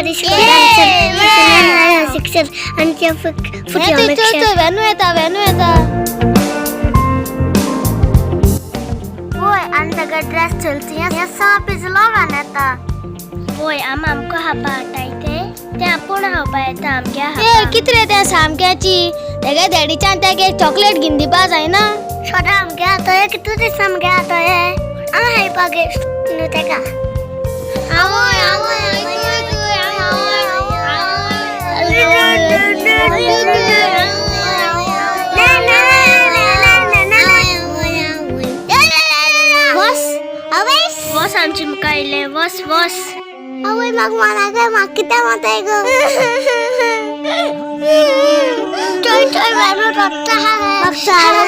मध्ये शिक्षण आणि व्हॅनू येता होय आणि सगळं ड्रेस चलती पिजलो घालता होय आमको हापा हटायचे ते आपण हापा येता आमच्या कितले त्या सामक्याची तेगे डॅडीच्यान तेगे चॉकलेट घेऊन दिवपा जायना छोटा आमगे आताय कितू ते सामगे आताय आ हाय पागे नु तेका आवय वस आमची मुकायले वस आवय मग मला काय मग किती म्हणताय ग चोय वेनो रत्ता हा मग सारे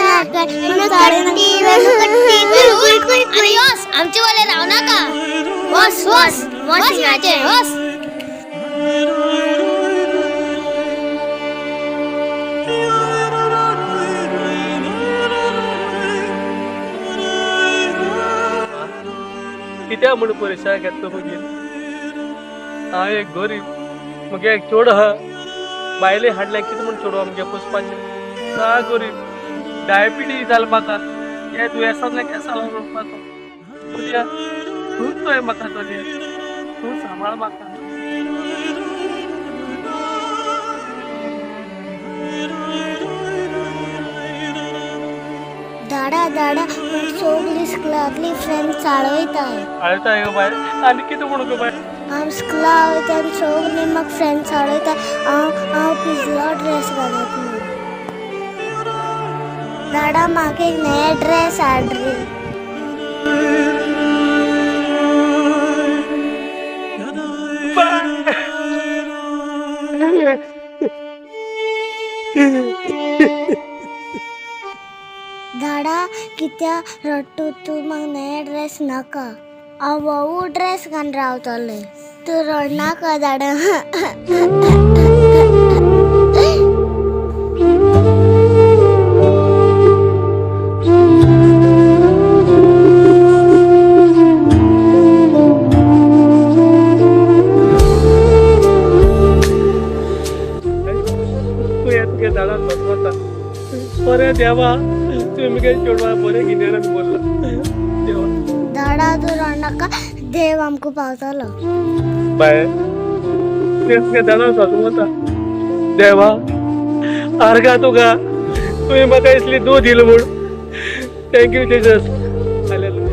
कट्टी यस आमचे वाले राव नका वस याचे वस कित्या म्हणून परेशान घेतलो मगे हांव एक गरीब मगे एक चोड आहा बायले हाडल्या कितें म्हूण चोडू आमगे पोसपाचें सा गरीब डायबिटीज जाल म्हाका हे दुयेंसांतल्यान केसां लागून रोखपाचो तुज्या तूंच चोय म्हाका तुजे तूं सांबाळ म्हाका दाडा सोगली स्कलातली फ्रेंड चाळवयताय आळताय गो बाय आनी कितें म्हणू गो बाय हांव स्कुला वयता आनी सोगली म्हाका फ्रेंड चाळवयता हांव पिजलो ड्रेस घालत न्हू दाडा म्हाका एक नया ड्रेस हाड रे दाडा कित्या रडटू तू म्हाका नया ड्रेस नाका हांव वोवू ड्रेस घालून रावतले तू रडनाका दाडा दाडा स्वता बरें देवा तुमगे चेडवा बरें गिन्यान बोल्ला देवा दाडा तू रडनाका देव आमकां पावतलो बाय तुमगे दाडा स्वता देवा आर्गा तुका तुवें म्हाका इसली दूध दिलो म्हूण थँक्यू जेजस हालेलुया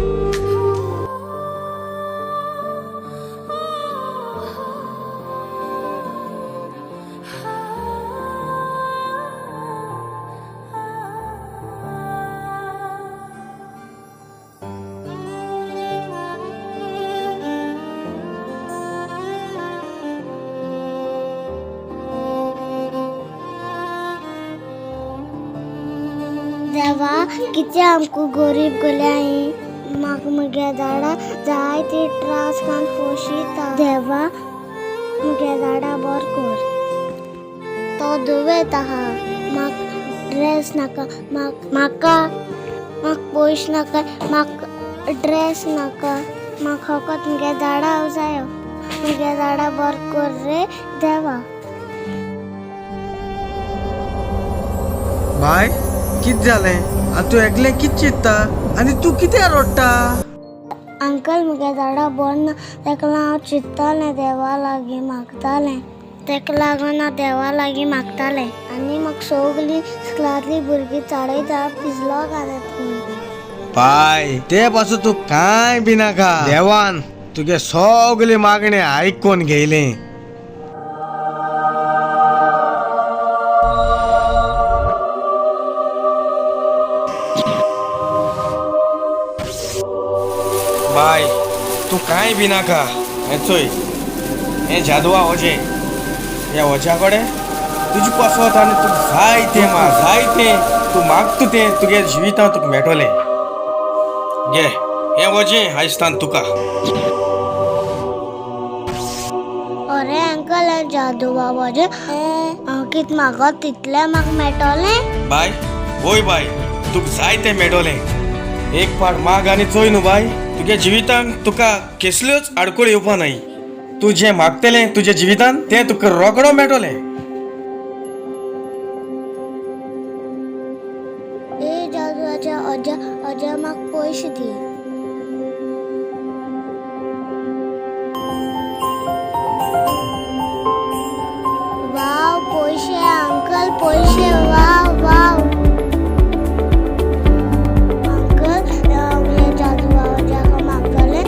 देवा किती आमको गरीब गल्याय म्हाका मुगे दाडा जायती त्रास कान पोशिता देवा मुगे दाडा बर कर तो दुवेत आहा म्हाका ड्रेस नाका म्हाका पयश नाका म्हाका ड्रेस नाका म्हाका फकत मुगे दाडा जायो मुगे दाडा बर कर रे देवा बाय कित जालें आनी तूं एकलें कित चिंत्ता आनी तूं कित्याक रडटा अंकल मुगे दाडा बरो ना तेका लागून हांव चिंत्तालें देवा लागीं मागतालें तेका लागून हांव देवा लागीं मागतालें आनी म्हाका सगलीं स्कुलांतलीं भुरगीं चाळयता पिजलो घालत बाय ते पासून तूं कांय बी नाका देवान तुगे सगली मागणी आयकून घेयलें बाय तू कांय बी नाका हें चोय हें जादवा वजें ह्या वजा कडेन तुजी पसवत आनी तुका जाय तें तूं मागता तें तुगे जिवितांत तुका मेळटलें घे हें वजें आयजतान तुका अरे अंकल हें जादू बाबाचें हांव कितें मागत तितलें म्हाका मेळटलें बाय वोय बाय तुका जाय तें मेळटलें एक पाट माग आनी चोय न्हू बाय तुगे जिवितांत तुका कसल्योच आडकोळ येवपा नाय तू जे मागतले तुझ्या जिवितान ते तुका रोकडो मेळटले. ए जादूच्या अजा अजा म्हाका पयशे दी. वाव पयशे अंकल पयशे वाव वाव. अंकल हे जादू अजाक मागतले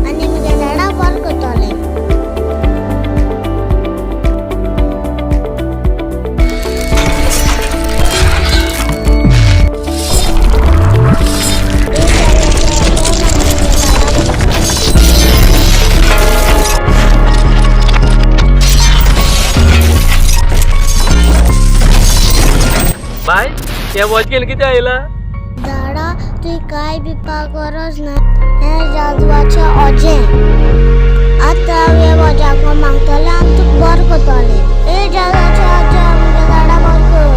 आनी म्हज्या झाडां बरें करतले. बाय या वॉच घेऊन किती आयला. झाडा तुही काय बिपा गरज ना. हे जादूचे अजे आता हे वजाक मागतले आनी तुका बरें करतले. ए जादूचे अजे म्हज्या झाडां बरें कर.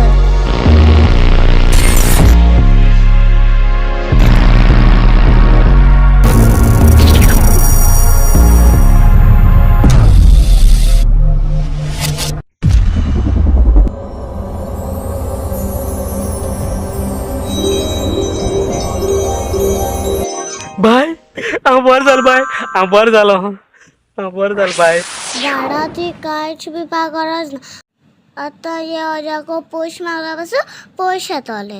बाय हांव बरें जालो बाय. हांव बरें जालो. हांव बरें जालो बाय. झाडा तुही कांयच बिपा गरज ना. आता हे अजाक पयशे मागल्या पासून पयशे येतले.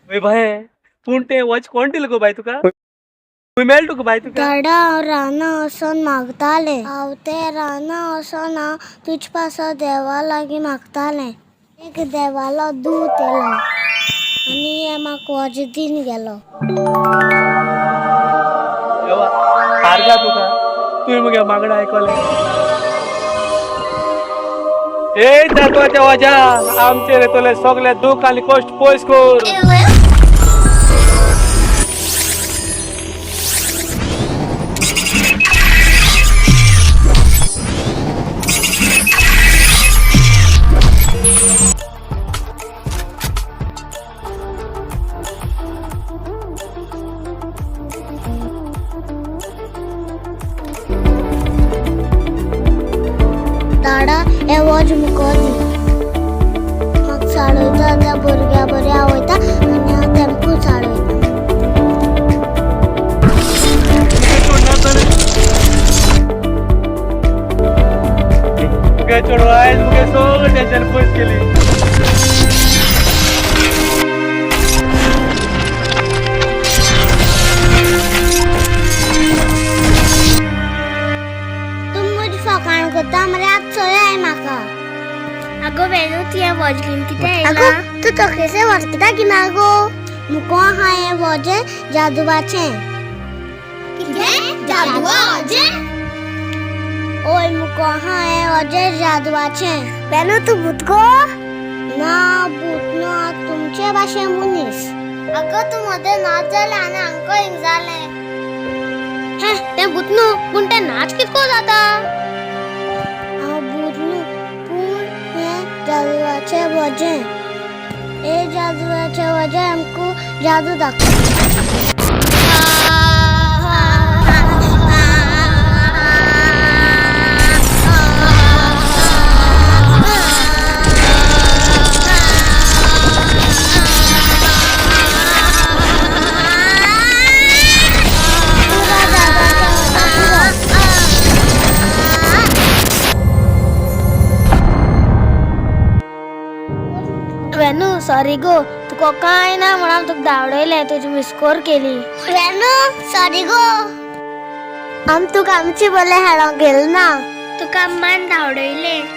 वय बाय पूण ते वॉच कोण दिलं गो बाय तुका. खंय मेळ्ळें तुका बाय तुका. झाडा हांव रानां वचोन मागतालें. हांव ते रानां वचोन हांव तुजे पासो देवा लागीं मागतालें. एक देवालो दूत येयलो आनी हे म्हाका वॉच दीन गेलो. देवा हारगा तुका. तुवें मुगे मागणें आयकलें. ए जादूच्या वजा आमचेर येतले सगळे दूख आनी कश्ट पयस कर. झाडा हे वॉच मुको दी. म्हाका साडयता त्या भुरग्या बरें आवयता आनी हांव तेमकूय साडयता. मुगे चेडूं आयज मुगे सगळें टेन्शन पयस केली. तूं म्हजी फकाण करता मरे आतां चोय म्हाका. अगो वेणू ती हे वॉच घेऊन किती आगो तूं तोखेसे वरकिता की ना गो. मुको आहा हे वॉच जादूवाचें. ओय मुको आहा हे वॉच जादूवाचें. बेनू तूं भूत गो. ना भूत ना तुमचे भाशे मनीस. आगो तूं मदें नाच जालें आनी हांकां हिंग जालें. हे ते भूत न्हू पूण ते नाच कितको जाता. हांव भूत न्हू पूण हें जादूवाचें वजें. ए जादूवाचें वजें आमकां जादू दाखय. वेणू सॉरी गो तुका काय ना म्हणून तुका धावडयलें तुजी मिस्कोर केली. रेनू सॉरी गो. आम तुका आमची बोले हेळोंक गेल ना. तुका मन धावडयलें.